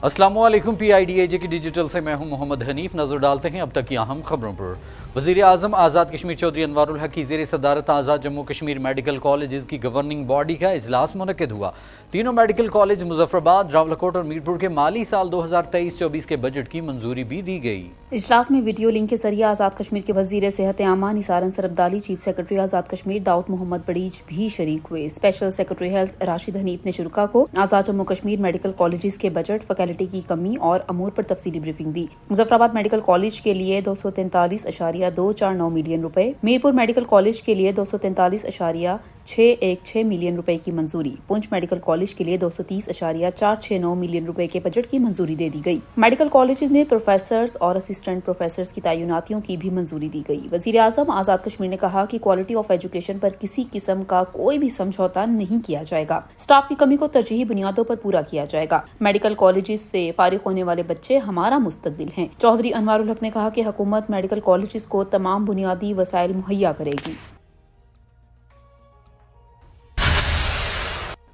السلام علیکم، پی I D A جے کی ڈیجیٹل سے میں ہوں محمد حنیف۔ نظر ڈالتے ہیں اب تک کی اہم خبروں پر۔ وزیر اعظم آزاد کشمیر چودھری انوار الحق کی زیر صدارت آزاد جموں کشمیر میڈیکل کالجز کی گورننگ باڈی کا اجلاس منعقد ہوا۔ تینوں میڈیکل کالج مظفر آباد، راولاکوٹ اور میرپور کے مالی سال 2023-24 کے بجٹ کی منظوری بھی دی گئی۔ اجلاس میں ویڈیو لنک کے ذریعے آزاد کشمیر کے وزیر صحت عامہ نثار انصر عبدالی، چیف سیکرٹری آزاد کشمیر داؤد محمد بڑیچ بھی شریک ہوئے۔ Special secretary health Rashid Hanif نے شرکاء کو آزاد جموں کشمیر میڈیکل کالجز کے بجٹ، فیکلٹی کی کمی اور امور پر تفصیلی بریفنگ دی۔ مظفر آباد میڈیکل کالج کے لیے 243.249 ملین روپے، میرپور میڈیکل کالج کے لیے 243.616 ملین روپے کی منظوری، پونچھ میڈیکل کالج کے لیے 230.469 ملین روپے کے بجٹ کی منظوری دے دی گئی۔ میڈیکل کالجز میں پروفیسرز اور اسسٹنٹ پروفیسرز کی تعیناتیوں کی بھی منظوری دی گئی۔ وزیر اعظم آزاد کشمیر نے کہا کہ کوالٹی آف ایجوکیشن پر کسی قسم کا کوئی بھی سمجھوتا نہیں کیا جائے گا۔ اسٹاف کی کمی کو ترجیحی بنیادوں پر پورا کیا جائے گا۔ میڈیکل کالجز سے فارغ ہونے والے بچے ہمارا مستقبل ہیں۔ چودھری انوار الحق نے کہا کہ حکومت میڈیکل کالجز کو تمام بنیادی وسائل مہیا کرے گی۔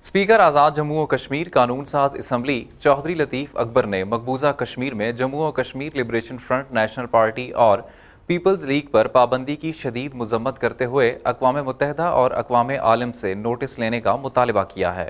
اسپیکر آزاد جموں و کشمیر قانون ساز اسمبلی چودھری لطیف اکبر نے مقبوضہ کشمیر میں جموں و Kashmir liberation front, national party اور پیپلز لیگ پر پابندی کی شدید مذمت کرتے ہوئے اقوام متحدہ اور اقوام عالم سے نوٹس لینے کا مطالبہ کیا ہے۔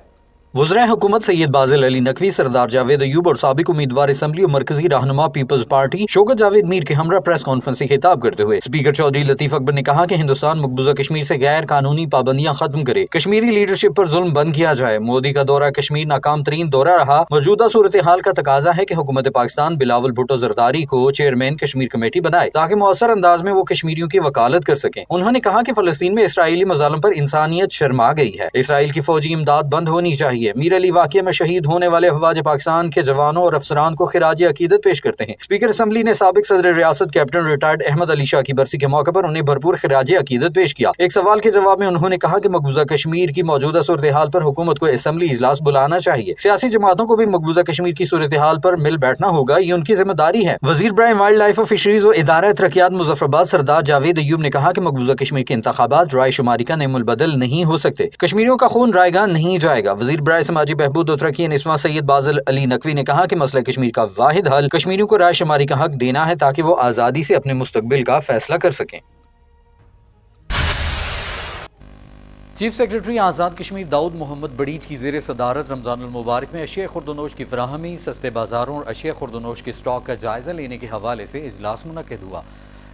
وزرائے حکومت سید بازل علی نقوی، سردار جاوید ایوب اور سابق امیدوار اسمبلی اور مرکزی رہنما پیپلز پارٹی شوکت جاوید میر کے ہمراہ پریس کانفرنس سے خطاب کرتے ہوئے اسپیکر چودھری لطیف اکبر نے کہا کہ ہندوستان مقبوضہ کشمیر سے غیر قانونی پابندیاں ختم کرے، کشمیری لیڈرشپ پر ظلم بند کیا جائے۔ مودی کا دورہ کشمیر ناکام ترین دورہ رہا۔ موجودہ صورتحال کا تقاضا ہے کہ حکومت پاکستان بلاول بھٹو زرداری کو چیئرمین کشمیر کمیٹی بنائے تاکہ مؤثر انداز میں وہ کشمیریوں کی وکالت کر سکیں۔ انہوں نے کہا کہ فلسطین میں اسرائیلی مظالم پر انسانیت شرما گئی ہے، اسرائیل کی فوجی امداد بند ہونی چاہیے۔ میر علی واقعہ میں شہید ہونے والے افواج پاکستان کے جوانوں اور افسران کو خراج عقیدت پیش کرتے ہیں۔ اسپیکر اسمبلی نے سابق صدر ریاست کیپٹن ریٹائرڈ احمد علی شاہ کی برسی کے موقع پر انہیں بھرپور خراج عقیدت پیش کیا۔ ایک سوال کے جواب میں انہوں نے کہا کہ مقبوضہ کشمیر کی موجودہ صورتحال پر حکومت کو اسمبلی اجلاس بلانا چاہیے۔ سیاسی جماعتوں کو بھی مقبوضہ کشمیر کی صورتحال پر مل بیٹھنا ہوگا، یہ ان کی ذمہ داری ہے۔ وزیر برائے وائلڈ لائف اور فشریز و ادارہ ترقیات مظفر آباد سردار جاوید ایوب نے کہا کہ مقبوضہ کشمیر کے انتخابات رائے شماری کا نعم البدل نہیں ہو سکتے، کشمیریوں کا خون رائے گاہ نہیں جائے گا۔ وزیر برائے سماجی بہبود و ترقی نسواں سید بازل علی نقوی نے کہا کہ مسئلہ کشمیر کا واحد حل کشمیریوں کو رائے شماری کا حق دینا ہے تاکہ وہ آزادی سے اپنے مستقبل کا فیصلہ کر سکیں۔ چیف سیکرٹری آزاد کشمیر داؤد محمد بڑیچ کی زیر صدارت رمضان المبارک میں اشیاء خورد و نوش کی فراہمی، سستے بازاروں اور اشیاء خورد و نوش کے اسٹاک کا جائزہ لینے کے حوالے سے اجلاس منعقد ہوا۔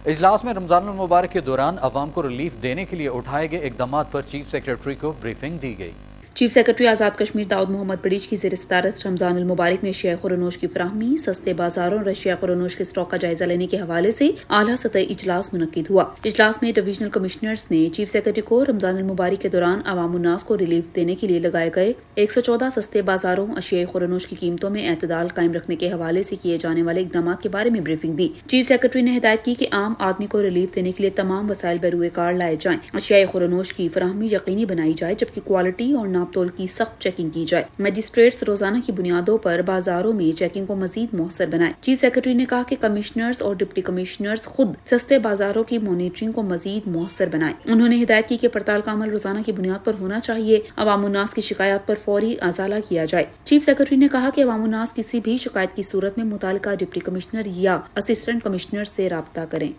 اجلاس میں رمضان المبارک کے دوران عوام کو ریلیف دینے کے لیے اٹھائے گئے اقدامات پر چیف سیکرٹری کو بریفنگ دی گئی۔ چیف سیکرٹری آزاد کشمیر داؤد محمد بڑیچ کی زیر صدارت رمضان المبارک میں اشیاء خور و نوش کی فراہمی، سستے بازاروں اور اشیاء خور و نوش کے اسٹاک کا جائزہ لینے کے حوالے سے اعلیٰ سطحی اجلاس منعقد ہوا۔ اجلاس میں ڈویژنل کمشنرز نے چیف سیکرٹری کو رمضان المبارک کے دوران عوام الناس کو ریلیف دینے کے لیے لگائے گئے 114 سستے بازاروں، اشیاء خور و نوش کی قیمتوں میں اعتدال قائم رکھنے کے حوالے سے کیے جانے والے اقدامات کے بارے میں بریفنگ دی۔ چیف سیکرٹری نے ہدایت کی کہ عام آدمی کو ریلیف دینے کے لیے تمام وسائل بروئے کار لائے جائیں، اشیاء خور و نوش کی فراہمی یقینی بنائی جائے، جبکہ کوالٹی اور ناپ تول کی سخت چیکنگ کی جائے۔ مجسٹریٹس روزانہ کی بنیادوں پر بازاروں میں چیکنگ کو مزید مؤثر بنائیں۔ چیف سیکرٹری نے کہا کہ کمشنرز اور ڈپٹی کمشنرز خود سستے بازاروں کی مانیٹرنگ کو مزید مؤثر بنائیں۔ انہوں نے ہدایت کی کہ پڑتال کا عمل روزانہ کی بنیاد پر ہونا چاہیے، عوام الناس کی شکایات پر فوری ازالہ کیا جائے۔ چیف سیکرٹری نے کہا کہ عوام الناس کسی بھی شکایت کی صورت میں متعلقہ ڈپٹی کمشنر یا اسسٹنٹ کمشنر سے رابطہ کریں۔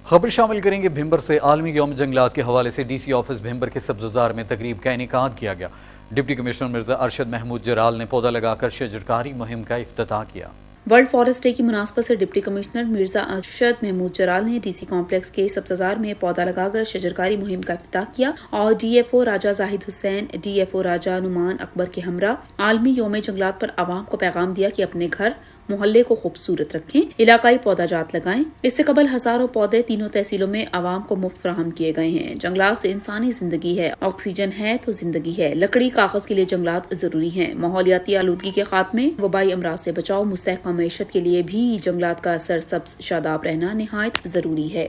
خبر شامل کریں گے بھمبر سے۔ عالمی یوم جنگلات کے حوالے سے ڈی سی آفس بھمبر کے سبززار میں تقریب کا انعقاد کیا گیا۔ ڈپٹی کمشنر مرزا ارشد محمود جرال نے پودا لگا کر شجرکاری مہم کا افتتاح کیا۔ ورلڈ فارسٹ ڈے کی مناسبت سے ڈپٹی کمشنر مرزا ارشد محمود جرال نے ڈی سی کمپلیکس کے سبززار میں پودا لگا کر شجرکاری مہم کا افتتاح کیا اور ڈی ایف او راجہ زاہد حسین، ڈی ایف او راجہ نعمان اکبر کے ہمراہ عالمی یوم جنگلات پر عوام کو پیغام دیا کہ اپنے گھر محلے کو خوبصورت رکھیں، علاقائی پودا جات لگائیں۔ اس سے قبل ہزاروں پودے تینوں تحصیلوں میں عوام کو مفت فراہم کیے گئے ہیں۔ جنگلات سے انسانی زندگی ہے، آکسیجن ہے تو زندگی ہے، لکڑی کاغذ کے لیے جنگلات ضروری ہیں، ماحولیاتی آلودگی کے خاتمے، وبائی امراض سے بچاؤ، مستحکم معیشت کے لیے بھی جنگلات کا سرسبز شاداب رہنا نہایت ضروری ہے۔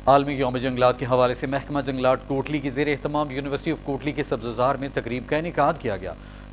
عالمی یوم جنگلات کے حوالے سے محکمہ جنگلات کوٹلی کی زیر اہتمام یونیورسٹی آف کوٹلی کے سبززار میں تقریب کا انعقاد کیا گیا۔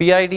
PID